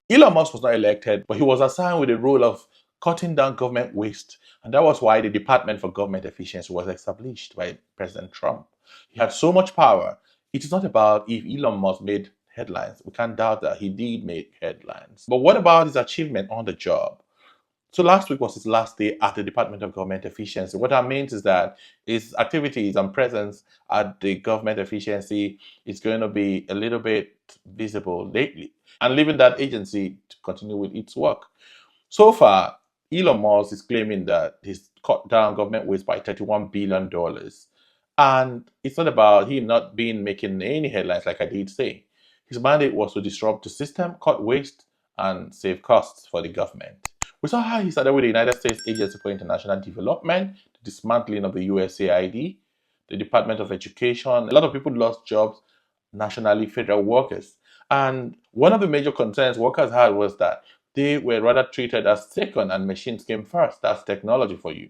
Elon Musk was not elected, but he was assigned with the role of cutting down government waste. And that was why the Department for Government Efficiency was established by President Trump. He had so much power. It is not about if Elon Musk made headlines. We can't doubt that he did make headlines. But what about his achievement on the job? So last week was his last day at the Department of Government Efficiency. What that means is that his activities and presence at the government efficiency is going to be a little bit visible lately, and leaving that agency to continue with its work. So far, Elon Musk is claiming that he's cut down government waste by $31 billion. And it's not about him not being making any headlines, like I did say. His mandate was to disrupt the system, cut waste, and save costs for the government. We saw how he started with the United States Agency for International Development, the dismantling of the USAID, the Department of Education. A lot of people lost jobs, nationally, federal workers. And one of the major concerns workers had was that they were rather treated as second and machines came first. That's technology for you.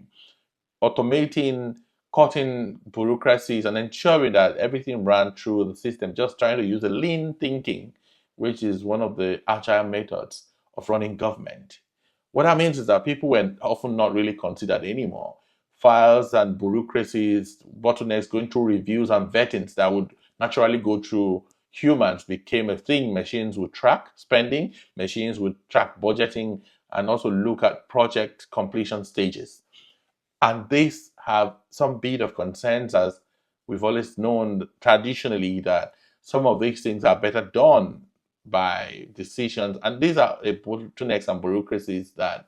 Automating, cutting bureaucracies, and ensuring that everything ran through the system, just trying to use a lean thinking, which is one of the agile methods of running government. What that means is that people were often not really considered anymore. Files and bureaucracies, bottlenecks going through reviews and vettings that would naturally go through humans became a thing. Machines would track spending, machines would track budgeting, and also look at project completion stages. And these have some bit of concerns, as we've always known traditionally that some of these things are better done by decisions. And these are bottlenecks and bureaucracies that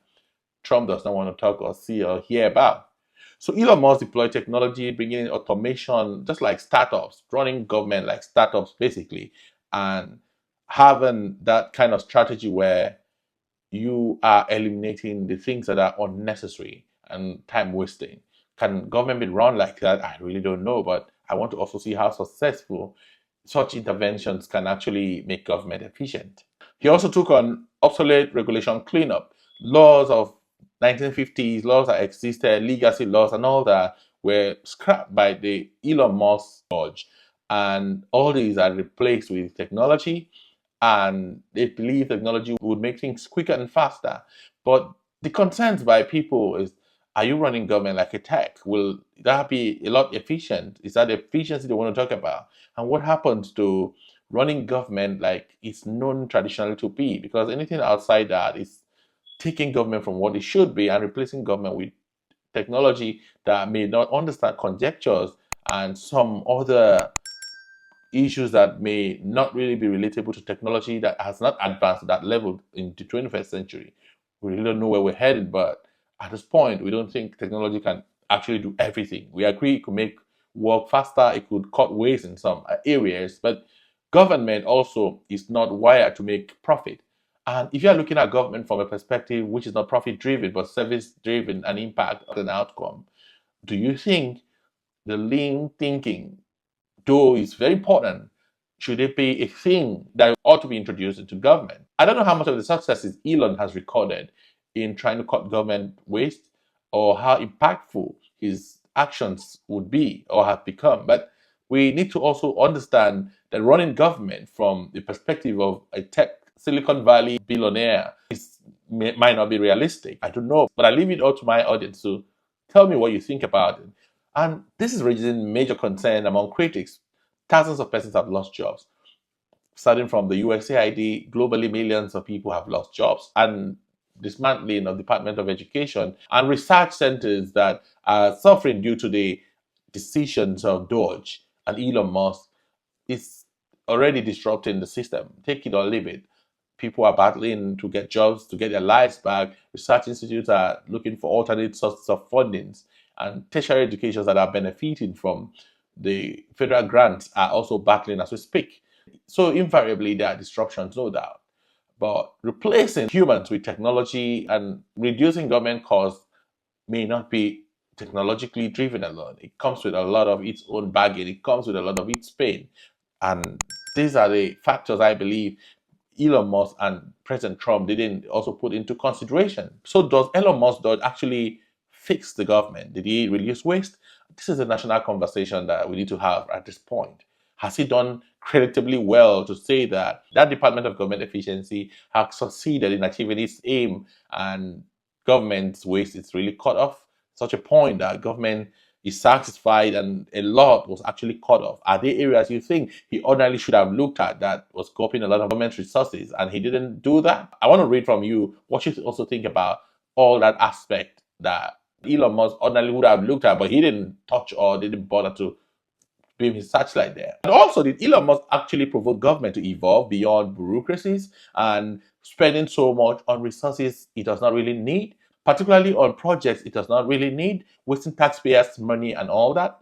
Trump does not want to talk or see or hear about. So Elon Musk deployed technology, bringing in automation, just like startups, running government like startups basically, and having that kind of strategy where you are eliminating the things that are unnecessary and time wasting. Can government be run like that? I really don't know, but I want to also see how successful such interventions can actually make government efficient. He also took on obsolete regulation cleanup, laws of 1950s, laws that existed, legacy laws, and all that were scrapped by the Elon Musk DOGE. And all these are replaced with technology, and they believe technology would make things quicker and faster. But the concerns by people is, are you running government like a tech? Will that be a lot efficient? Is that the efficiency they want to talk about? And what happens to running government like it's known traditionally to be? Because anything outside that is taking government from what it should be and replacing government with technology that may not understand conjectures and some other issues that may not really be relatable to technology that has not advanced to that level in the 21st century. We really don't know where we're headed, but at this point, we don't think technology can actually do everything. We agree it could make work faster, it could cut waste in some areas, but government also is not wired to make profit. And if you're looking at government from a perspective which is not profit driven, but service driven and impact and outcome, do you think the lean thinking, though it's very important, should it be a thing that ought to be introduced into government? I don't know how much of the successes Elon has recorded in trying to cut government waste or how impactful his actions would be or have become. But we need to also understand that running government from the perspective of a tech Silicon Valley billionaire might not be realistic. I don't know, but I leave it all to my audience to tell me what you think about it. And this is raising major concern among critics. Thousands of persons have lost jobs. Starting from the USAID, globally millions of people have lost jobs. And dismantling of the Department of Education and research centers that are suffering due to the decisions of DOGE and Elon Musk is already disrupting the system. Take it or leave it. People are battling to get jobs, to get their lives back. Research institutes are looking for alternate sources of fundings, and tertiary educations that are benefiting from the federal grants are also battling as we speak. So invariably, there are disruptions, no doubt. But replacing humans with technology and reducing government costs may not be technologically driven alone. It comes with a lot of its own baggage. It comes with a lot of its pain. And these are the factors I believe Elon Musk and President Trump didn't also put into consideration. So does Elon Musk actually fix the government? Did he reduce waste? This is a national conversation that we need to have at this point. Has he done creditably well to say that that Department of Government Efficiency has succeeded in achieving its aim and government's waste is really cut off? Such a point that government is satisfied and a lot was actually cut off. Are there areas you think he ordinarily should have looked at that was coping a lot of government resources and he didn't do that? I want to read from you what you also think about all that aspect that Elon Musk ordinarily would have looked at, but he didn't touch or didn't bother to beam his searchlight there. And also, did Elon Musk actually provoke government to evolve beyond bureaucracies and spending so much on resources it does not really need, particularly on projects it does not really need, wasting taxpayers' money and all that?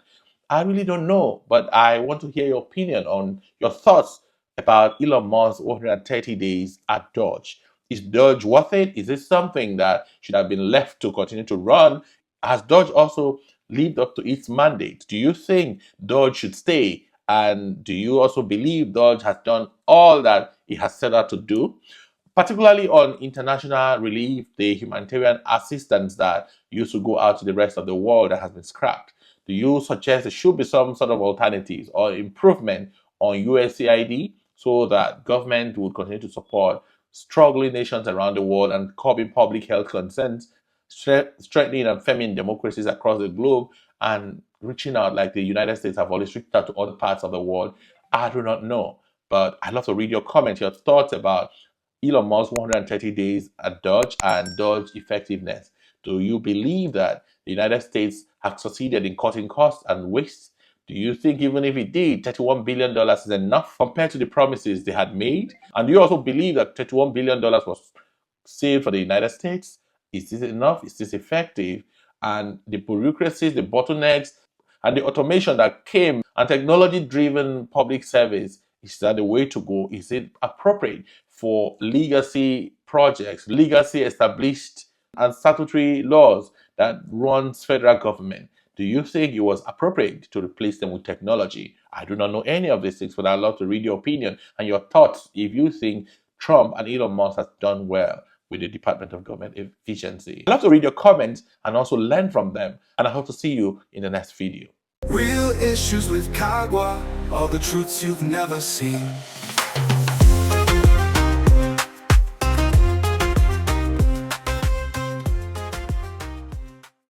I really don't know, but I want to hear your opinion on your thoughts about Elon Musk's 130 days at DOGE. Is DOGE worth it? Is this something that should have been left to continue to run? Has DOGE also lived up to its mandate? Do you think DOGE should stay? And do you also believe DOGE has done all that it has set out to do? Particularly on international relief, the humanitarian assistance that used to go out to the rest of the world that has been scrapped. Do you suggest there should be some sort of alternatives or improvement on USAID so that government would continue to support struggling nations around the world and curbing public health concerns, strengthening and firming democracies across the globe, and reaching out like the United States have always reached out to other parts of the world? I do not know, but I'd love to read your comments, your thoughts about Elon Musk 130 days at DOGE and DOGE effectiveness. Do you believe that the United States have succeeded in cutting costs and waste? Do you think even if it did, $31 billion is enough compared to the promises they had made? And do you also believe that $31 billion was saved for the United States? Is this enough? Is this effective? And the bureaucracies, the bottlenecks, and the automation that came and technology-driven public service, is that the way to go? Is it appropriate for legacy projects, legacy established and statutory laws that runs federal government? Do you think it was appropriate to replace them with technology? I do not know any of these things, but I'd love to read your opinion and your thoughts if you think Trump and Elon Musk has done well with the Department of Government Efficiency. I'd love to read your comments and also learn from them. And I hope to see you in the next video. Real issues with Kagwa, all the truths you've never seen.